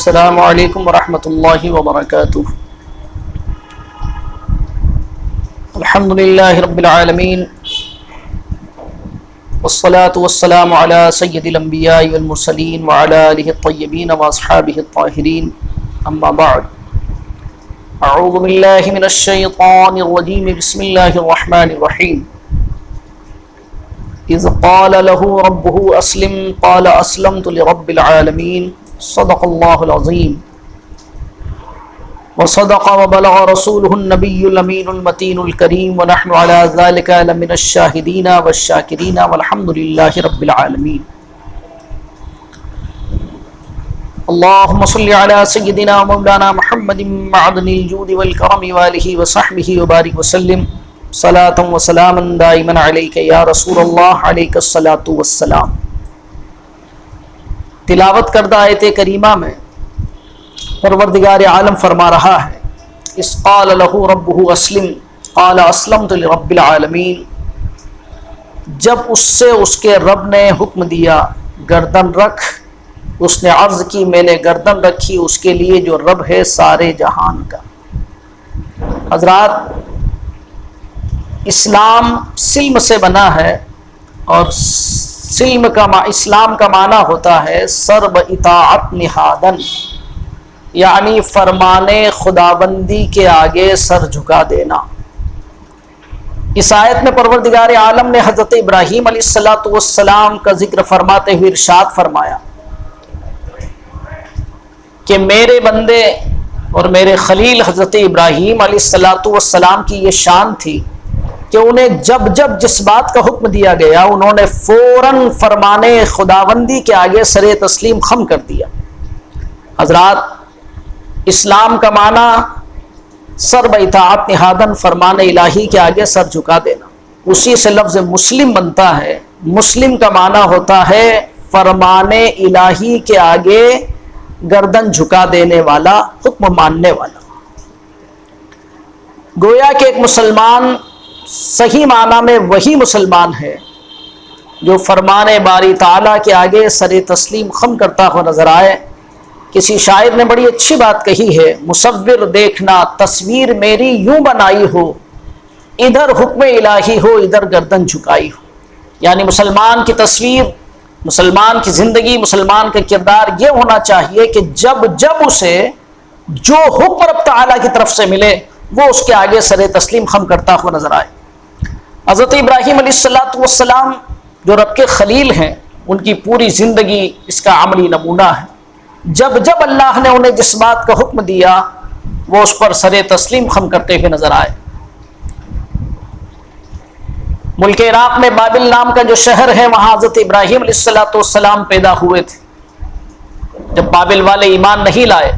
السلام علیکم ورحمۃ اللہ وبرکاتہ۔ الحمد للہ رب العالمین والصلاة والسلام علی سید الانبیاء والمرسلین وعلی آلہ الطیبین واصحابہ الطاہرین، اما بعد۔ اعوذ باللہ من الشیطان الرجیم، بسم اللہ الرحمن الرحیم۔ اذ قال له ربه اسلم قال اسلمت لرب العالمین، صدق اللہ العظیم وصدق وبلغ رسوله النبی الامین المتین الکریم، ونحن على ذلك لمن الشاہدین والشاکرین والحمد للہ رب العالمین۔ اللہم صل علی سیدنا مولانا محمد معدن الجود والکرم وآلہ وصحبہ وبارک وسلم، صلاۃ وسلاما دائما علیک یا رسول اللہ، علیک الصلاۃ والسلام۔ تلاوت کردہ آیت کریمہ میں پروردگار عالم فرما رہا ہے، اذ قال له ربه اسلم قال اسلمت لرب العالمین، جب اس سے اس کے رب نے حکم دیا گردن رکھ، اس نے عرض کی میں نے گردن رکھی اس کے لیے جو رب ہے سارے جہان کا۔ حضرات، اسلام سلم سے بنا ہے، اور اسلام کا معنی ہوتا ہے سرب اطاعت نہادن، یعنی فرمان خداوندی کے آگے سر جھکا دینا۔ اس آیت میں پروردگار عالم نے حضرت ابراہیم علیہ السلام کا ذکر فرماتے ہوئے ارشاد فرمایا کہ میرے بندے اور میرے خلیل حضرت ابراہیم علیہ السلام کی یہ شان تھی کہ انہیں جب جب جس بات کا حکم دیا گیا انہوں نے فوراً فرمان خداوندی کے آگے سر تسلیم خم کر دیا۔ حضرات، اسلام کا معنی سرب اطاعت نہادن، فرمان الہی کے آگے سر جھکا دینا، اسی سے لفظ مسلم بنتا ہے۔ مسلم کا معنی ہوتا ہے فرمان الہی کے آگے گردن جھکا دینے والا، حکم ماننے والا۔ گویا کہ ایک مسلمان صحیح معنی میں وہی مسلمان ہے جو فرمان باری تعالیٰ کے آگے سر تسلیم خم کرتا ہوا نظر آئے۔ کسی شاعر نے بڑی اچھی بات کہی ہے، مصور دیکھنا تصویر میری یوں بنائی ہو، ادھر حکم الہی ہو ادھر گردن جھکائی ہو۔ یعنی مسلمان کی تصویر، مسلمان کی زندگی، مسلمان کا کردار یہ ہونا چاہیے کہ جب جب اسے جو حکم رب تعالیٰ کی طرف سے ملے وہ اس کے آگے سر تسلیم خم کرتا ہوا نظر آئے۔ حضرت ابراہیم علیہ السلام جو رب کے خلیل ہیں، ان کی پوری زندگی اس کا عملی نمونہ ہے۔ جب جب اللہ نے انہیں جس بات کا حکم دیا وہ اس پر سر تسلیم خم کرتے ہوئے نظر آئے۔ ملک عراق میں بابل نام کا جو شہر ہے، وہاں حضرت ابراہیم علیہ السلام پیدا ہوئے تھے۔ جب بابل والے ایمان نہیں لائے،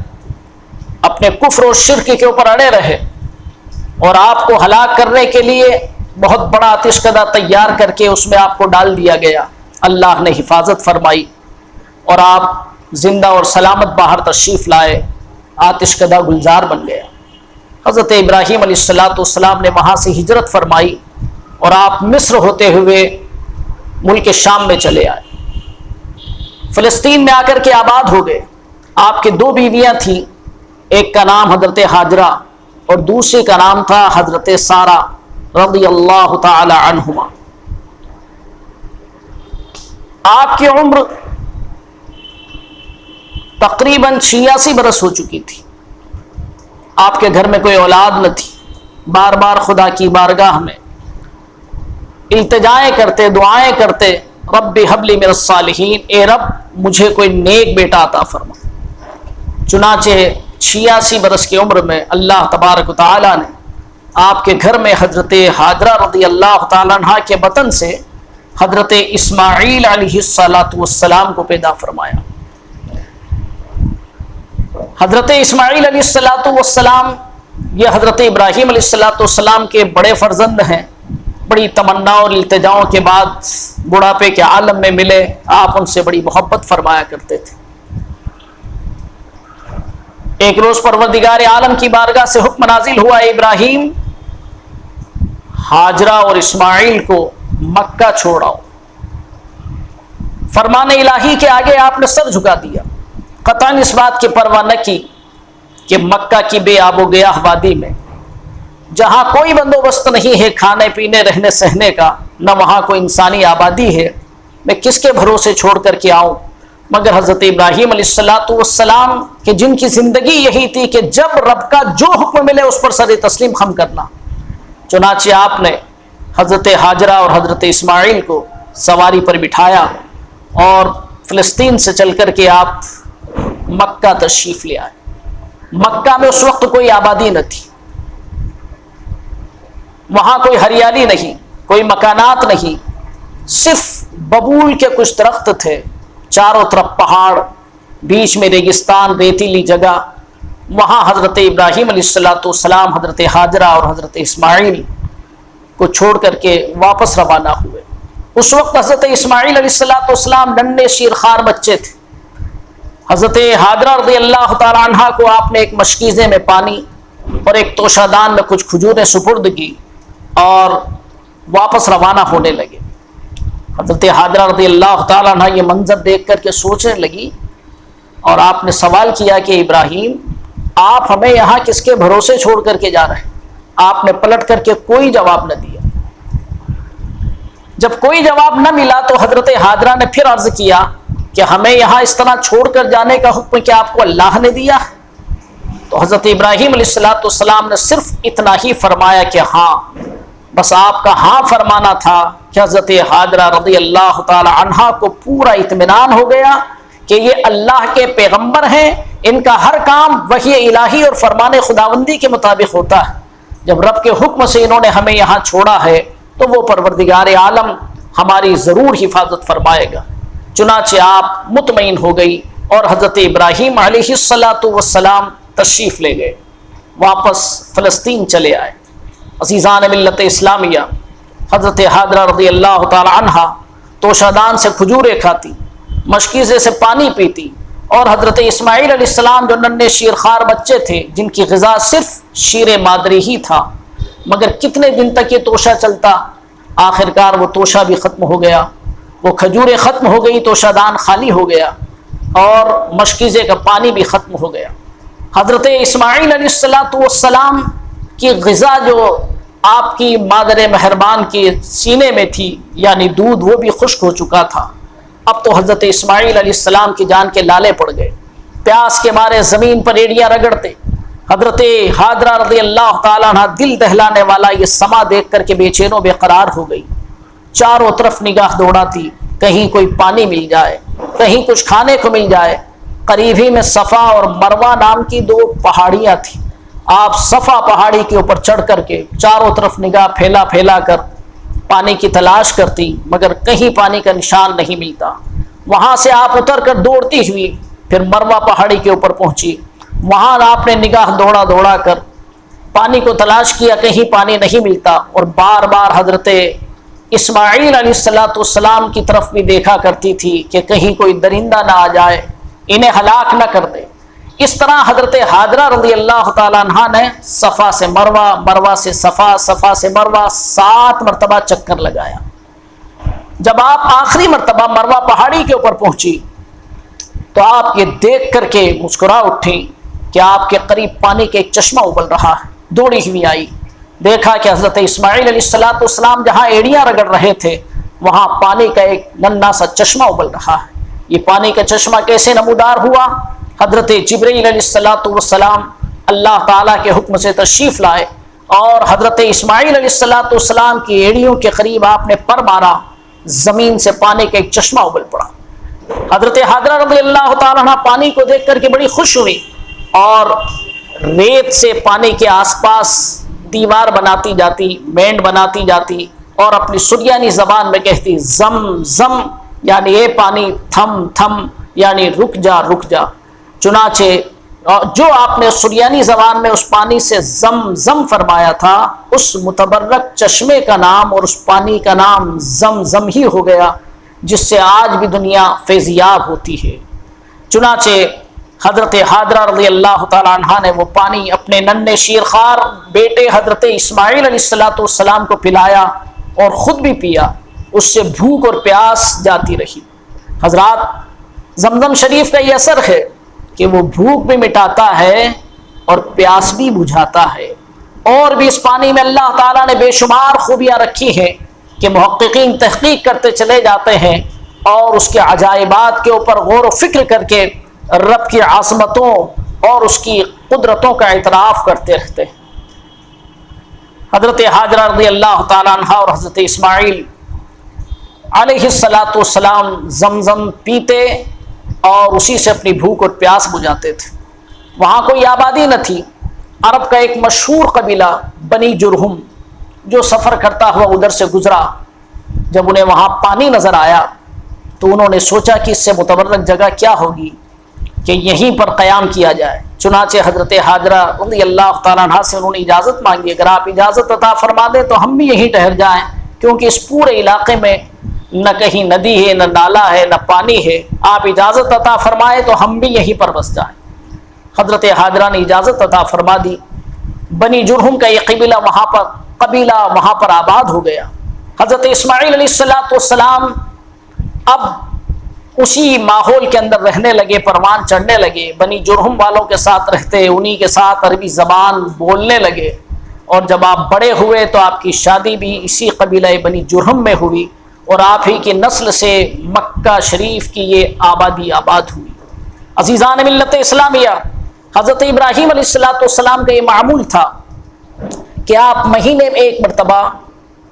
اپنے کفر و شرک کے اوپر اڑے رہے، اور آپ کو ہلاک کرنے کے لیے بہت بڑا آتش کدہ تیار کر کے اس میں آپ کو ڈال دیا گیا، اللہ نے حفاظت فرمائی اور آپ زندہ اور سلامت باہر تشریف لائے، آتش کدہ گلزار بن گیا۔ حضرت ابراہیم علیہ السلام نے وہاں سے ہجرت فرمائی اور آپ مصر ہوتے ہوئے ملک شام میں چلے آئے، فلسطین میں آ کر کے آباد ہو گئے۔ آپ کے دو بیویاں تھیں، ایک کا نام حضرت ہاجرہ اور دوسری کا نام تھا حضرت سارہ رضی اللہ تعالی عنہما۔ آپ کی عمر تقریباً 86 برس ہو چکی تھی۔ آپ کے گھر میں کوئی اولاد نہ تھی، بار بار خدا کی بارگاہ میں التجائیں کرتے، دعائیں کرتے، رب ہب لی من الصالحین، اے رب مجھے کوئی نیک بیٹا عطا فرما۔ چنانچہ 86 برس کی عمر میں اللہ تبارک و تعالیٰ نے آپ کے گھر میں حضرت ہاجرہ رضی اللہ تعالیٰ عنہ کے بطن سے حضرت اسماعیل علیہ السلام کو پیدا فرمایا۔ حضرت اسماعیل علیہ السلام یہ حضرت ابراہیم علیہ السلام کے بڑے فرزند ہیں۔ بڑی تمنا اور التجاؤں کے بعد بڑھاپے کے عالم میں ملے، آپ ان سے بڑی محبت فرمایا کرتے تھے۔ ایک روز پروردگار عالم کی بارگاہ سے حکم نازل ہوا، ابراہیم ہاجرہ اور اسماعیل کو مکہ چھوڑ آؤ۔ فرمان الہی کے آگے آپ نے سر جھکا دیا۔ قطعاً اس بات کی پرواہ نہ کی کہ مکہ کی بے آب و گیاہ وادی میں جہاں کوئی بندوبست نہیں ہے کھانے پینے رہنے سہنے کا، نہ وہاں کوئی انسانی آبادی ہے، میں کس کے بھروسے چھوڑ کر کے آؤں؟ مگر حضرت ابراہیم علیہ السلام کہ جن کی زندگی یہی تھی کہ جب رب کا جو حکم ملے اس پر سر تسلیم خم کرنا، چنانچہ آپ نے حضرت ہاجرہ اور حضرت اسماعیل کو سواری پر بٹھایا اور فلسطین سے چل کر کے آپ مکہ تشریف لے آئے۔ مکہ میں اس وقت کوئی آبادی نہ تھی، وہاں کوئی ہریالی نہیں، کوئی مکانات نہیں، صرف ببول کے کچھ درخت تھے، چاروں طرف پہاڑ، بیچ میں ریگستان، ریتیلی جگہ۔ وہاں حضرت ابراہیم علیہ السلام حضرت ہاجرہ اور حضرت اسماعیل کو چھوڑ کر کے واپس روانہ ہوئے۔ اس وقت حضرت اسماعیل علیہ السلام ننھے شیرخوار بچے تھے۔ حضرت ہاجرہ رضی اللہ تعالی عنہ کو آپ نے ایک مشکیزے میں پانی اور ایک توشہ دان میں کچھ کھجوریں سپرد کی اور واپس روانہ ہونے لگے۔ حضرت ہاجرہ رضی اللہ تعالی عنہ یہ منظر دیکھ کر کے سوچنے لگی اور آپ نے سوال کیا کہ ابراہیم، آپ ہمیں یہاں کس کے بھروسے چھوڑ کر کے جا رہے ہیں؟ آپ نے پلٹ کر کے کوئی جواب نہ دیا۔ جب کوئی جواب نہ ملا تو حضرت ہاجرہ نے پھر عرض کیا کہ ہمیں یہاں اس طرح چھوڑ کر جانے کا حکم کیا آپ کو اللہ نے دیا ہے؟ تو حضرت ابراہیم علیہ السلام نے صرف اتنا ہی فرمایا کہ ہاں، بس آپ کا ہاں فرمانا تھا کہ حضرت ہاجرہ رضی اللہ تعالی عنہا کو پورا اطمینان ہو گیا کہ یہ اللہ کے پیغمبر ہیں، ان کا ہر کام وحی الہی اور فرمان خداوندی کے مطابق ہوتا ہے۔ جب رب کے حکم سے انہوں نے ہمیں یہاں چھوڑا ہے تو وہ پروردگار عالم ہماری ضرور حفاظت فرمائے گا۔ چنانچہ آپ مطمئن ہو گئی اور حضرت ابراہیم علیہ السلام تشریف لے گئے، واپس فلسطین چلے آئے۔ عزیزان ملت اسلامیہ، حضرت ہاجرہ رضی اللہ تعالی عنہا توشہ دان سے کھجوریں کھاتی، مشکیزے سے پانی پیتی، اور حضرت اسماعیل علیہ السلام جو ننھے شیرخوار بچے تھے جن کی غذا صرف شیر مادری ہی تھا، مگر کتنے دن تک یہ توشہ چلتا؟ آخرکار وہ توشہ بھی ختم ہو گیا، وہ کھجوریں ختم ہو گئی، توشہ دان خالی ہو گیا اور مشکیزے کا پانی بھی ختم ہو گیا۔ حضرت اسماعیل علیہ السلام کی غذا جو آپ کی مادر مہربان کے سینے میں تھی، یعنی دودھ، وہ بھی خشک ہو چکا تھا۔ اب تو حضرت اسماعیل علیہ السلام کی جان کے لالے پڑ گئے، پیاس کے مارے زمین پر ایڑیاں رگڑتے۔ حضرت ہاجرہ رضی اللہ تعالیٰ عنہ دل دہلانے والا یہ سما دیکھ کر کے بے چین و بے قرار ہو گئی، چاروں طرف نگاہ دوڑاتی، کہیں کوئی پانی مل جائے، کہیں کچھ کھانے کو مل جائے۔ قریب ہی میں صفا اور مروہ نام کی دو پہاڑیاں تھیں۔ آپ صفا پہاڑی کے اوپر چڑھ کر کے چاروں طرف نگاہ پھیلا پھیلا کر پانی کی تلاش کرتی، مگر کہیں پانی کا نشان نہیں ملتا۔ وہاں سے آپ اتر کر دوڑتی ہوئی پھر مروہ پہاڑی کے اوپر پہنچی، وہاں آپ نے نگاہ دوڑا دوڑا کر پانی کو تلاش کیا، کہیں پانی نہیں ملتا، اور بار بار حضرت اسماعیل علیہ السلام کی طرف بھی دیکھا کرتی تھی کہ کہیں کوئی درندہ نہ آ جائے، انہیں ہلاک نہ کر دے۔ اس طرح حضرت ہاجرہ رضی اللہ تعالیٰ عنہا نے صفا سے مروہ، مروہ سے صفا، صفا سے مروہ 7 مرتبہ چکر لگایا۔ جب آپ آخری مرتبہ مروہ پہاڑی کے اوپر پہنچی تو آپ یہ دیکھ کر کے مسکرا اٹھی کہ آپ کے قریب پانی کے ایک چشمہ ابل رہا ہے۔ دوڑی ہوئی آئی، دیکھا کہ حضرت اسماعیل علیہ السلام جہاں ایڑیاں رگڑ رہے تھے وہاں پانی کا ایک ننھا سا چشمہ ابل رہا ہے۔ یہ پانی کا چشمہ کیسے نمودار ہوا؟ حضرت جبرائیل علیہ السلام اللہ تعالیٰ کے حکم سے تشریف لائے اور حضرت اسماعیل علیہ السلام کی ایڑیوں کے قریب آپ نے پر مارا، زمین سے پانی کا ایک چشمہ ابل پڑا۔ حضرت ہاجرہ رضی اللہ تعالیٰ عنہ پانی کو دیکھ کر کے بڑی خوش ہوئی اور ریت سے پانی کے آس پاس دیوار بناتی جاتی، مینڈ بناتی جاتی، اور اپنی سریانی زبان میں کہتی زم زم، یعنی اے پانی تھم تھم، یعنی رک جا رک جا۔ چنانچہ جو آپ نے سریانی زبان میں اس پانی سے زم زم فرمایا تھا، اس متبرک چشمے کا نام اور اس پانی کا نام زم زم ہی ہو گیا، جس سے آج بھی دنیا فیضیاب ہوتی ہے۔ چنانچہ حضرت ہاجرہ رضی اللہ تعالیٰ عنہ نے وہ پانی اپنے ننھے شیرخوار بیٹے حضرت اسماعیل علیہ السلام کو پلایا اور خود بھی پیا، اس سے بھوک اور پیاس جاتی رہی۔ حضرات، زمزم شریف کا یہ اثر ہے کہ وہ بھوک بھی مٹاتا ہے اور پیاس بھی بجھاتا ہے۔ اور بھی اس پانی میں اللہ تعالیٰ نے بے شمار خوبیاں رکھی ہیں کہ محققین تحقیق کرتے چلے جاتے ہیں اور اس کے عجائبات کے اوپر غور و فکر کر کے رب کی عظمتوں اور اس کی قدرتوں کا اعتراف کرتے رہتے ہیں۔ حضرت ہاجرہ رضی اللہ تعالیٰ عنہ اور حضرت اسماعیل علیہ السلام زمزم پیتے اور اسی سے اپنی بھوک اور پیاس بجھاتے تھے۔ وہاں کوئی آبادی نہ تھی۔ عرب کا ایک مشہور قبیلہ بنی جرہم جو سفر کرتا ہوا ادھر سے گزرا، جب انہیں وہاں پانی نظر آیا تو انہوں نے سوچا کہ اس سے متبرک جگہ کیا ہوگی کہ یہیں پر قیام کیا جائے۔ چنانچہ حضرت ہاجرہ رضی اللہ تعالیٰ عنہ سے انہوں نے اجازت مانگی، اگر آپ اجازت عطا فرما دیں تو ہم بھی یہیں ٹھہر جائیں، کیونکہ اس پورے علاقے میں نہ کہیں ندی ہے، نہ نالا ہے، نہ پانی ہے، آپ اجازت عطا فرمائے تو ہم بھی یہیں پر بس جائیں۔ حضرت ہاجرہ نے اجازت عطا فرما دی۔ بنی جرہم کا یہ قبیلہ وہاں پر آباد ہو گیا۔ حضرت اسماعیل علیہ السلام اب اسی ماحول کے اندر رہنے لگے، پروان چڑھنے لگے، بنی جرہم والوں کے ساتھ رہتے، انہی کے ساتھ عربی زبان بولنے لگے، اور جب آپ بڑے ہوئے تو آپ کی شادی بھی اسی قبیلہ بنی جرہم میں ہوئی، اور آپ ہی کی نسل سے مکہ شریف کی یہ آبادی آباد ہوئی۔ عزیزان ملت اسلامیہ، حضرت ابراہیم علیہ السلام کا یہ معمول تھا کہ آپ مہینے میں ایک مرتبہ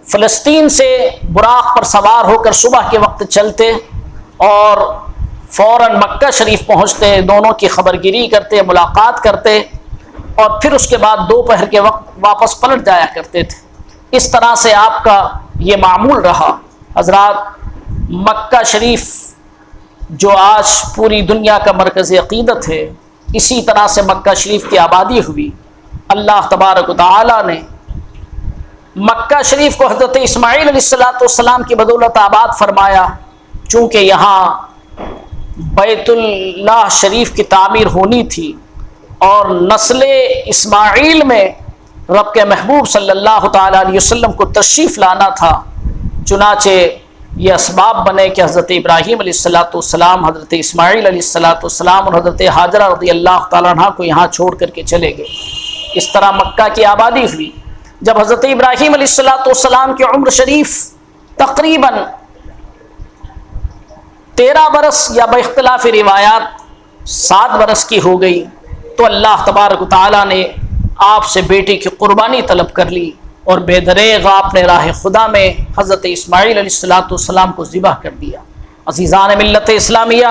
فلسطین سے براق پر سوار ہو کر صبح کے وقت چلتے اور فوراً مکہ شریف پہنچتے، دونوں کی خبرگیری کرتے، ملاقات کرتے، اور پھر اس کے بعد دوپہر کے وقت واپس پلٹ جایا کرتے تھے۔ اس طرح سے آپ کا یہ معمول رہا۔ حضرات، مکہ شریف جو آج پوری دنیا کا مرکز عقیدت ہے، اسی طرح سے مکہ شریف کی آبادی ہوئی۔ اللہ تبارک و تعالی نے مکہ شریف کو حضرت اسماعیل علیہ السلام کی بدولت آباد فرمایا، چونکہ یہاں بیت اللہ شریف کی تعمیر ہونی تھی اور نسل اسماعیل میں رب کے محبوب صلی اللہ تعالی علیہ وسلم کو تشریف لانا تھا۔ چنانچہ یہ اسباب بنے کہ حضرت ابراہیم علیہ السلام، حضرت اسماعیل علیہ السلام اور حضرت ہاجرہ رضی اللہ تعالیٰ عنہ کو یہاں چھوڑ کر کے چلے گئے۔ اس طرح مکہ کی آبادی ہوئی۔ جب حضرت ابراہیم علیہ السلام کی عمر شریف تقریباً 13 برس یا باختلاف روایات 7 برس کی ہو گئی تو اللہ تبارک و تعالیٰ نے آپ سے بیٹی کی قربانی طلب کر لی، اور بے دریغ آپ نے راہ خدا میں حضرت اسماعیل علیہ السلام کو ذبح کر دیا۔ عزیزان ملت اسلامیہ،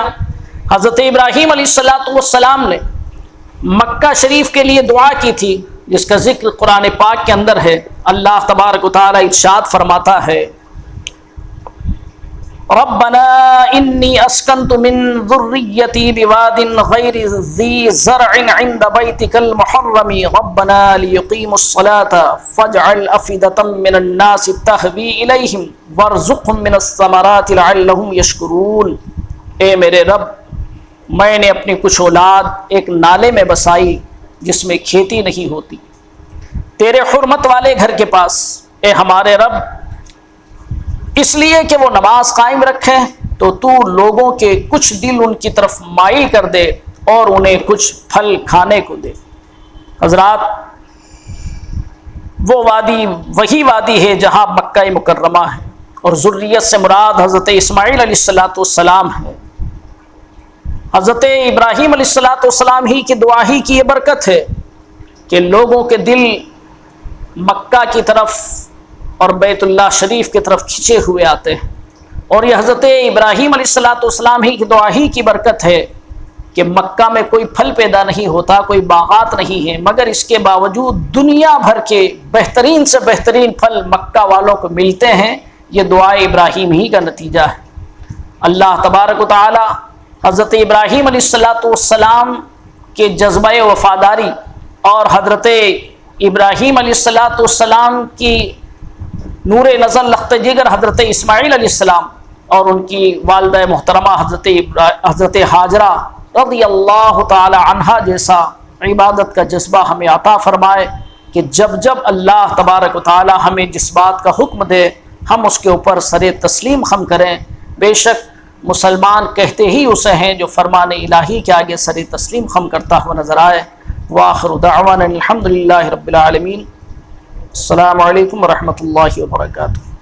حضرت ابراہیم علیہ السلام نے مکہ شریف کے لیے دعا کی تھی، جس کا ذکر قرآن پاک کے اندر ہے۔ اللہ تبارک و تعالیٰ ارشاد فرماتا ہے، ربنا انی اسکنت من ذریتی بواد غیر ذی زرع عند بیتک المحرم ربنا لیقیموا الصلاة فاجعل افئدة من الناس تہوی الیہم وارزقہم من الثمرات لعلہم یشکرون۔ اے میرے رب، میں نے اپنی کچھ اولاد ایک نالے میں بسائی جس میں کھیتی نہیں ہوتی، تیرے حرمت والے گھر کے پاس، اے ہمارے رب، اس لیے کہ وہ نماز قائم رکھیں تو تو لوگوں کے کچھ دل ان کی طرف مائل کر دے اور انہیں کچھ پھل کھانے کو دے۔ حضرات، وہ وادی وہی وادی ہے جہاں مکہ مکرمہ ہے، اور ذریت سے مراد حضرت اسماعیل علیہ السلام ہے۔ حضرت ابراہیم علیہ السلام ہی کی دعا ہی کی یہ برکت ہے کہ لوگوں کے دل مکہ کی طرف اور بیت اللہ شریف کی طرف کھنچے ہوئے آتے ہیں، اور یہ حضرت ابراہیم علیہ السلام ہی کی دعا ہی کی برکت ہے کہ مکہ میں کوئی پھل پیدا نہیں ہوتا، کوئی باغات نہیں ہیں، مگر اس کے باوجود دنیا بھر کے بہترین سے بہترین پھل مکہ والوں کو ملتے ہیں۔ یہ دعا ابراہیم ہی کا نتیجہ ہے۔ اللہ تبارک و تعالی حضرت ابراہیم علیہ السلام کے جذبہ وفاداری اور حضرت ابراہیم علیہ السلام کی نور نظر لخت جگر حضرت اسماعیل علیہ السلام اور ان کی والدہ محترمہ حضرت ہاجرہ رضی اللہ تعالی عنہا جیسا عبادت کا جذبہ ہمیں عطا فرمائے کہ جب جب اللہ تبارک و تعالی ہمیں جس بات کا حکم دے ہم اس کے اوپر سر تسلیم خم کریں۔ بے شک مسلمان کہتے ہی اسے ہیں جو فرمان الہی کے آگے سر تسلیم خم کرتا ہوا نظر آئے۔ وآخر دعوانا الحمدللہ رب العالمین۔ السلام علیکم ورحمۃ اللہ وبرکاتہ۔